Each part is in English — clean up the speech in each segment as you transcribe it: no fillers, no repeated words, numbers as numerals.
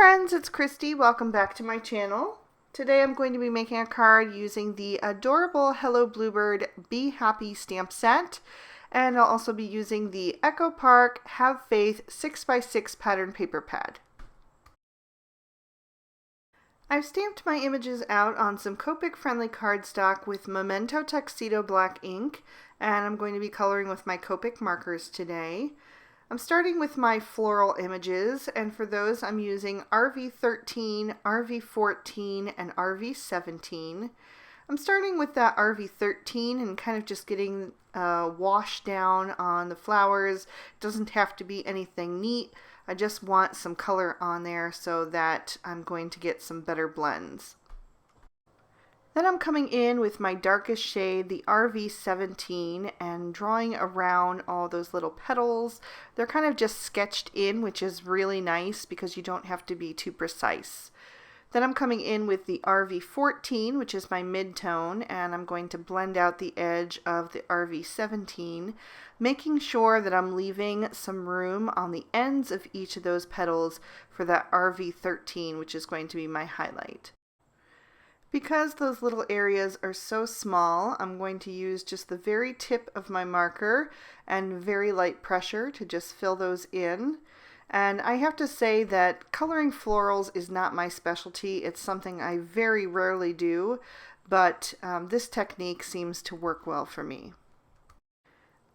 friends, it's Christy. Welcome back to my channel. Today I'm going to be making a card using the adorable Hello Bluebird Be Happy stamp set, and I'll also be using the Echo Park Have Faith 6x6 pattern paper pad. I've stamped my images out on some Copic friendly cardstock with Memento Tuxedo black ink, and I'm going to be coloring with my Copic markers today. I'm starting with my floral images, and for those I'm using RV13, RV14, and RV17. I'm starting with that RV13 and kind of just getting wash down on the flowers. It doesn't have to be anything neat. I just want some color on there so that I'm going to get some better blends. Then I'm coming in with my darkest shade, the RV17, and drawing around all those little petals. They're kind of just sketched in, which is really nice because you don't have to be too precise. Then I'm coming in with the RV14, which is my mid-tone, and I'm going to blend out the edge of the RV17, making sure that I'm leaving some room on the ends of each of those petals for that RV13, which is going to be my highlight. Because those little areas are so small, I'm going to use just the very tip of my marker and very light pressure to just fill those in. And I have to say that coloring florals is not my specialty. It's something I very rarely do, but this technique seems to work well for me.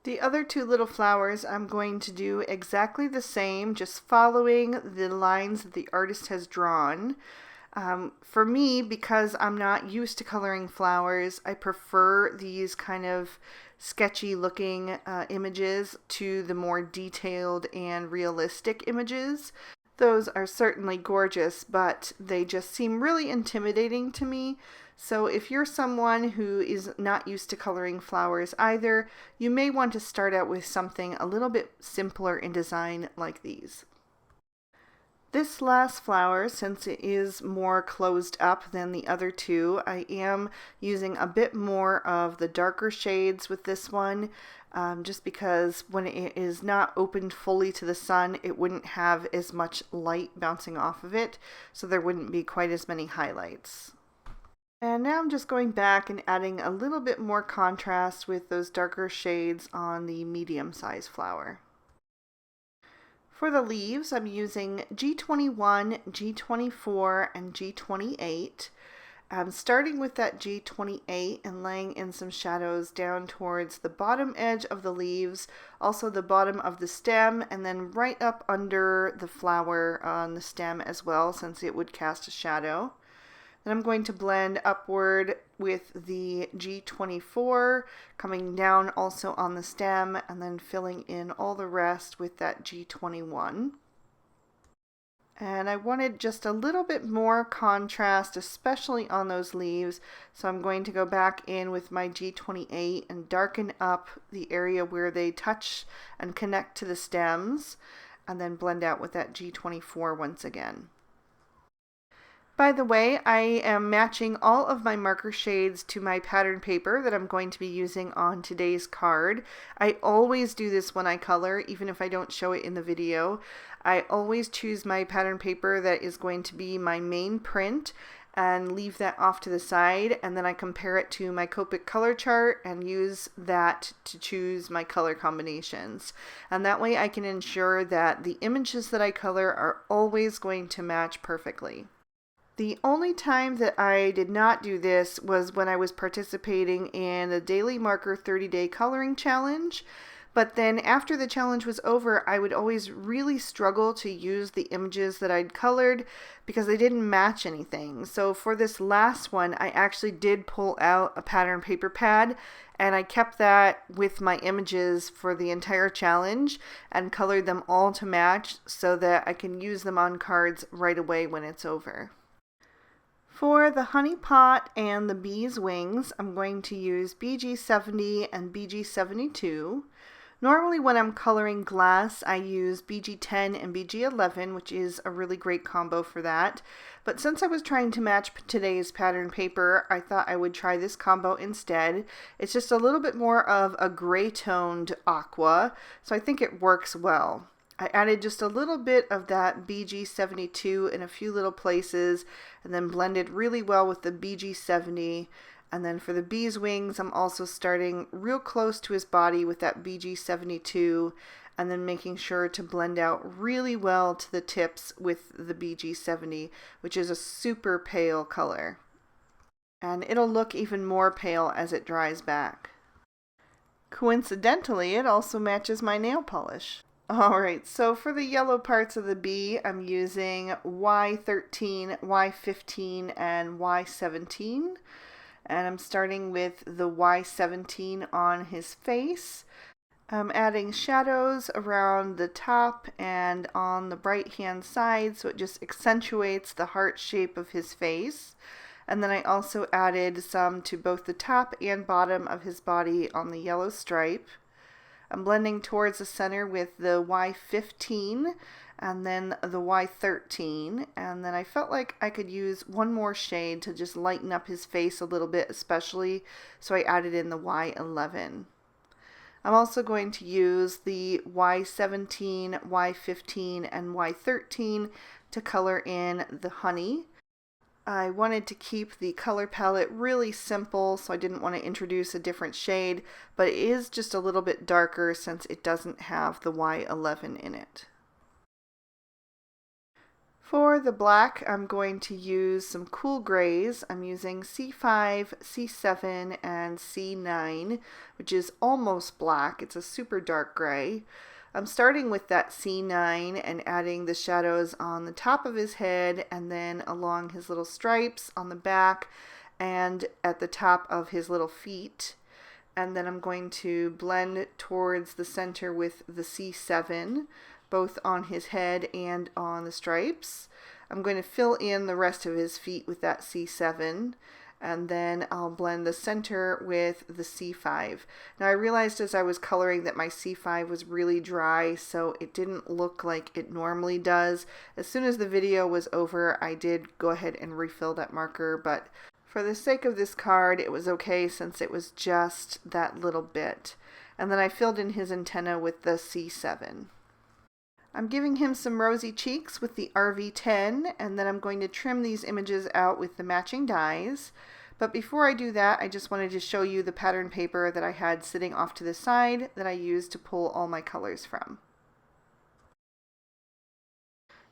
The other two little flowers I'm going to do exactly the same, just following the lines that the artist has drawn. For me, because I'm not used to coloring flowers, I prefer these kind of sketchy looking images to the more detailed and realistic images. Those are certainly gorgeous, but they just seem really intimidating to me. So if you're someone who is not used to coloring flowers either, you may want to start out with something a little bit simpler in design like these. This last flower, since it is more closed up than the other two, I am using a bit more of the darker shades with this one, just because when it is not opened fully to the sun, it wouldn't have as much light bouncing off of it, so there wouldn't be quite as many highlights. And now I'm just going back and adding a little bit more contrast with those darker shades on the medium-sized flower. For the leaves, I'm using G21, G24, and G28. I'm starting with that G28 and laying in some shadows down towards the bottom edge of the leaves, also the bottom of the stem, and then right up under the flower on the stem as well, since it would cast a shadow. Then I'm going to blend upward with the G24, coming down also on the stem, and then filling in all the rest with that G21. And I wanted just a little bit more contrast, especially on those leaves, so I'm going to go back in with my G28 and darken up the area where they touch and connect to the stems, and then blend out with that G24 once again. By the way, I am matching all of my marker shades to my pattern paper that I'm going to be using on today's card. I always do this when I color, even if I don't show it in the video. I always choose my pattern paper that is going to be my main print and leave that off to the side, and then I compare it to my Copic color chart and use that to choose my color combinations. And that way I can ensure that the images that I color are always going to match perfectly. The only time that I did not do this was when I was participating in the Daily Marker 30-Day Coloring Challenge. But then after the challenge was over, I would always really struggle to use the images that I'd colored because they didn't match anything. So for this last one, I actually did pull out a pattern paper pad, and I kept that with my images for the entire challenge and colored them all to match so that I can use them on cards right away when it's over. For the honey pot and the bee's wings, I'm going to use BG70 and BG72. Normally when I'm coloring glass, I use BG10 and BG11, which is a really great combo for that. But since I was trying to match today's pattern paper, I thought I would try this combo instead. It's just a little bit more of a gray toned aqua, so I think it works well. I added just a little bit of that BG72 in a few little places and then blended really well with the BG70. And then for the bee's wings, I'm also starting real close to his body with that BG72 and then making sure to blend out really well to the tips with the BG70, which is a super pale color. And it'll look even more pale as it dries back. Coincidentally, it also matches my nail polish. Alright, so for the yellow parts of the bee, I'm using Y13, Y15, and Y17. And I'm starting with the Y17 on his face. I'm adding shadows around the top and on the right hand side so it just accentuates the heart shape of his face. And then I also added some to both the top and bottom of his body on the yellow stripe. I'm blending towards the center with the Y15 and then the Y13, and then I felt like I could use one more shade to just lighten up his face a little bit especially, so I added in the Y11. I'm also going to use the Y17, Y15, and Y13 to color in the honey. I wanted to keep the color palette really simple, so I didn't want to introduce a different shade, but it is just a little bit darker since it doesn't have the Y11 in it. For the black, I'm going to use some cool grays. I'm using C5, C7, and C9, which is almost black. It's a super dark gray. I'm starting with that C9 and adding the shadows on the top of his head and then along his little stripes on the back and at the top of his little feet. And then I'm going to blend towards the center with the C7, both on his head and on the stripes. I'm going to fill in the rest of his feet with that C7. And then I'll blend the center with the C5. Now I realized as I was coloring that my C5 was really dry, so it didn't look like it normally does. As soon as the video was over, I did go ahead and refill that marker, but for the sake of this card, it was okay since it was just that little bit. And then I filled in his antenna with the C7. I'm giving him some rosy cheeks with the RV10, and then I'm going to trim these images out with the matching dies. But before I do that, I just wanted to show you the pattern paper that I had sitting off to the side that I used to pull all my colors from.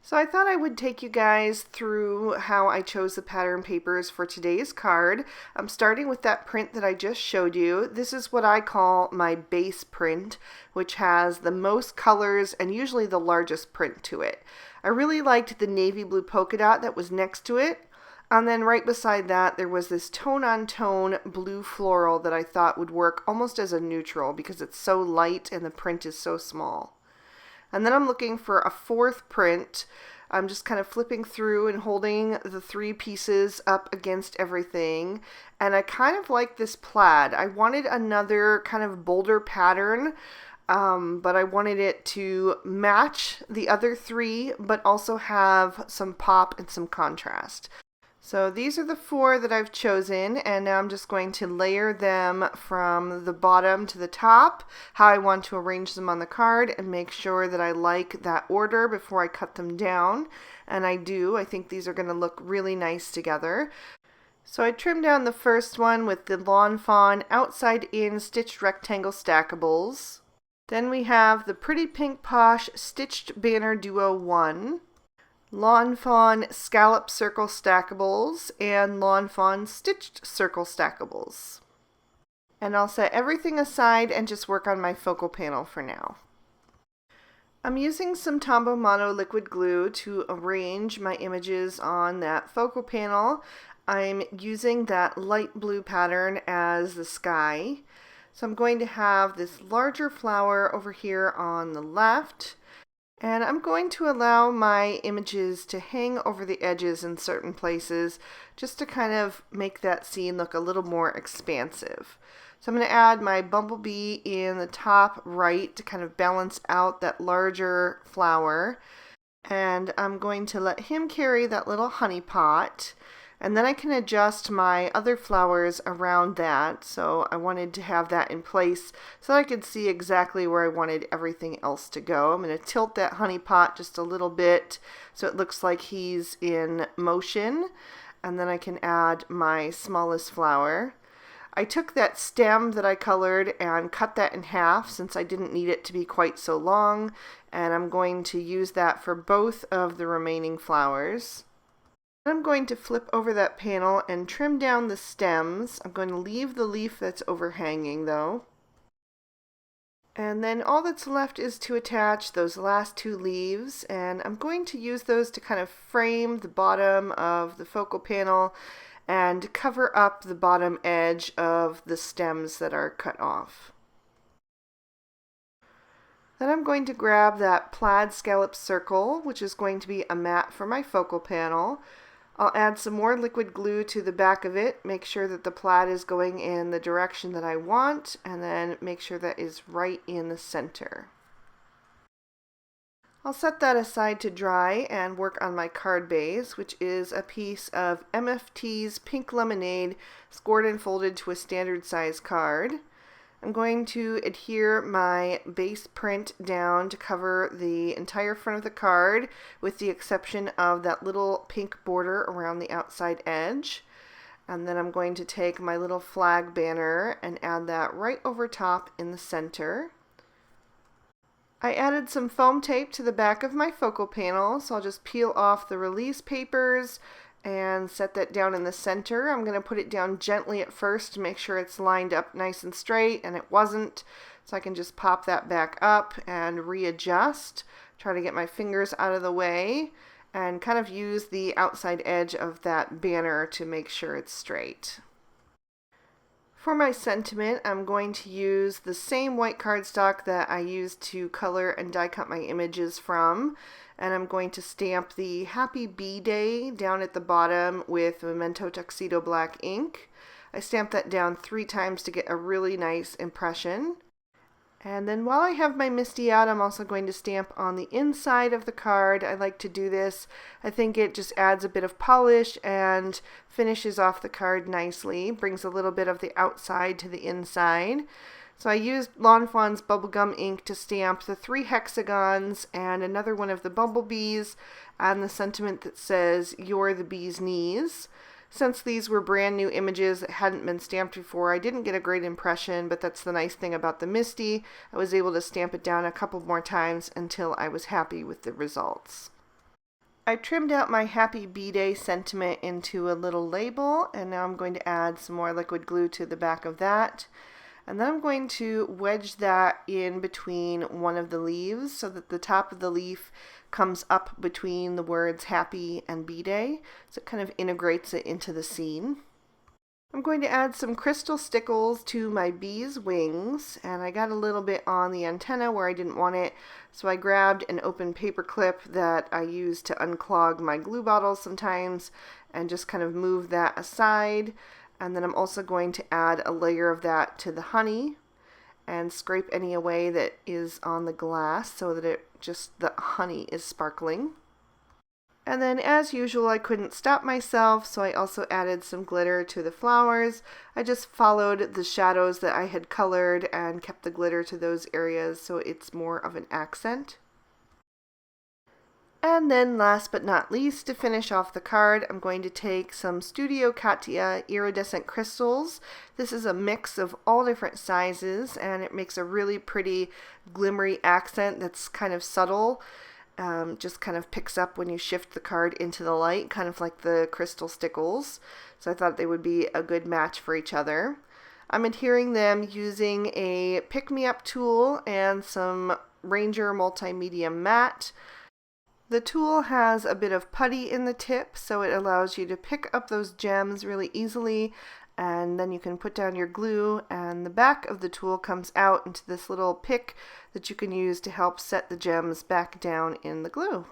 So I thought I would take you guys through how I chose the pattern papers for today's card. I'm starting with that print that I just showed you. This is what I call my base print, which has the most colors and usually the largest print to it. I really liked the navy blue polka dot that was next to it. And then right beside that, there was this tone-on-tone blue floral that I thought would work almost as a neutral because it's so light and the print is so small. And then I'm looking for a fourth print. I'm just kind of flipping through and holding the three pieces up against everything. And I kind of like this plaid. I wanted another kind of bolder pattern, but I wanted it to match the other three, but also have some pop and some contrast. So these are the four that I've chosen, and now I'm just going to layer them from the bottom to the top, how I want to arrange them on the card, and make sure that I like that order before I cut them down. And I do. I think these are going to look really nice together. So I trimmed down the first one with the Lawn Fawn outside in stitched rectangle stackables. Then we have the Pretty Pink Posh Stitched Banner Duo 1. Lawn Fawn Scallop Circle Stackables, and Lawn Fawn Stitched Circle Stackables. And I'll set everything aside and just work on my focal panel for now. I'm using some Tombow Mono liquid glue to arrange my images on that focal panel. I'm using that light blue pattern as the sky. So I'm going to have this larger flower over here on the left. And I'm going to allow my images to hang over the edges in certain places just to kind of make that scene look a little more expansive. So I'm going to add my bumblebee in the top right to kind of balance out that larger flower. And I'm going to let him carry that little honey pot. And then I can adjust my other flowers around that. So I wanted to have that in place so that I could see exactly where I wanted everything else to go. I'm going to tilt that honey pot just a little bit so it looks like he's in motion. And then I can add my smallest flower. I took that stem that I colored and cut that in half since I didn't need it to be quite so long. And I'm going to use that for both of the remaining flowers. I'm going to flip over that panel and trim down the stems. I'm going to leave the leaf that's overhanging though. And then all that's left is to attach those last two leaves, and I'm going to use those to kind of frame the bottom of the focal panel and cover up the bottom edge of the stems that are cut off. Then I'm going to grab that plaid scallop circle, which is going to be a mat for my focal panel. I'll add some more liquid glue to the back of it, make sure that the plaid is going in the direction that I want, and then make sure that is right in the center. I'll set that aside to dry and work on my card base, which is a piece of MFT's Pink Lemonade scored and folded to a standard size card. I'm going to adhere my base print down to cover the entire front of the card with the exception of that little pink border around the outside edge. And then I'm going to take my little flag banner and add that right over top in the center. I added some foam tape to the back of my focal panel, so I'll just peel off the release papers and set that down in the center. I'm going to put it down gently at first to make sure it's lined up nice and straight, and it wasn't. So I can just pop that back up and readjust, try to get my fingers out of the way, and kind of use the outside edge of that banner to make sure it's straight. For my sentiment, I'm going to use the same white cardstock that I used to color and die cut my images from. And I'm going to stamp the Happy Bee Day down at the bottom with Memento Tuxedo black ink. I stamped that down 3 times to get a really nice impression. And then while I have my Misty out, I'm also going to stamp on the inside of the card. I like to do this. I think it just adds a bit of polish and finishes off the card nicely, brings a little bit of the outside to the inside. So I used Lawn Fawn's bubblegum ink to stamp the 3 hexagons and another one of the bumblebees and the sentiment that says, "You're the bee's knees." Since these were brand new images that hadn't been stamped before, I didn't get a great impression, but that's the nice thing about the Misty. I was able to stamp it down a couple more times until I was happy with the results. I trimmed out my Happy Bee Day sentiment into a little label, and now I'm going to add some more liquid glue to the back of that. And then I'm going to wedge that in between one of the leaves so that the top of the leaf comes up between the words Happy and Bee Day, so it kind of integrates it into the scene. I'm going to add some crystal stickles to my bee's wings, and I got a little bit on the antenna where I didn't want it, so I grabbed an open paper clip that I use to unclog my glue bottles sometimes and just kind of move that aside. And then I'm also going to add a layer of that to the honey and scrape any away that is on the glass so that the honey is sparkling. And then as usual, I couldn't stop myself, so I also added some glitter to the flowers. I just followed the shadows that I had colored and kept the glitter to those areas so it's more of an accent. And then last but not least, to finish off the card, I'm going to take some Studio Katia iridescent crystals. This is a mix of all different sizes, and it makes a really pretty glimmery accent that's kind of subtle. Just kind of picks up when you shift the card into the light, kind of like the crystal stickles. So I thought they would be a good match for each other. I'm adhering them using a pick-me-up tool and some Ranger Multimedia Matte. The tool has a bit of putty in the tip, so it allows you to pick up those gems really easily, and then you can put down your glue, and the back of the tool comes out into this little pick that you can use to help set the gems back down in the glue.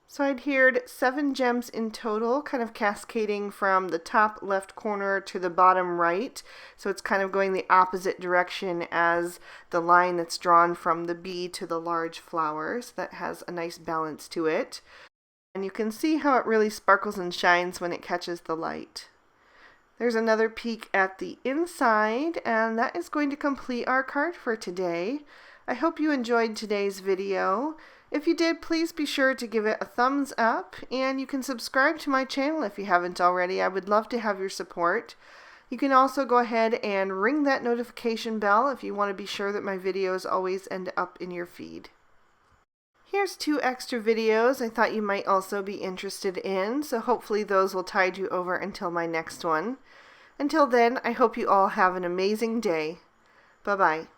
So I adhered 7 gems in total, kind of cascading from the top left corner to the bottom right. So it's kind of going the opposite direction as the line that's drawn from the bee to the large flowers. That has a nice balance to it. And you can see how it really sparkles and shines when it catches the light. There's another peek at the inside, and that is going to complete our card for today. I hope you enjoyed today's video. If you did, please be sure to give it a thumbs up, and you can subscribe to my channel if you haven't already. I would love to have your support. You can also go ahead and ring that notification bell if you want to be sure that my videos always end up in your feed. Here's 2 extra videos I thought you might also be interested in, so hopefully those will tide you over until my next one. Until then, I hope you all have an amazing day. Bye-bye.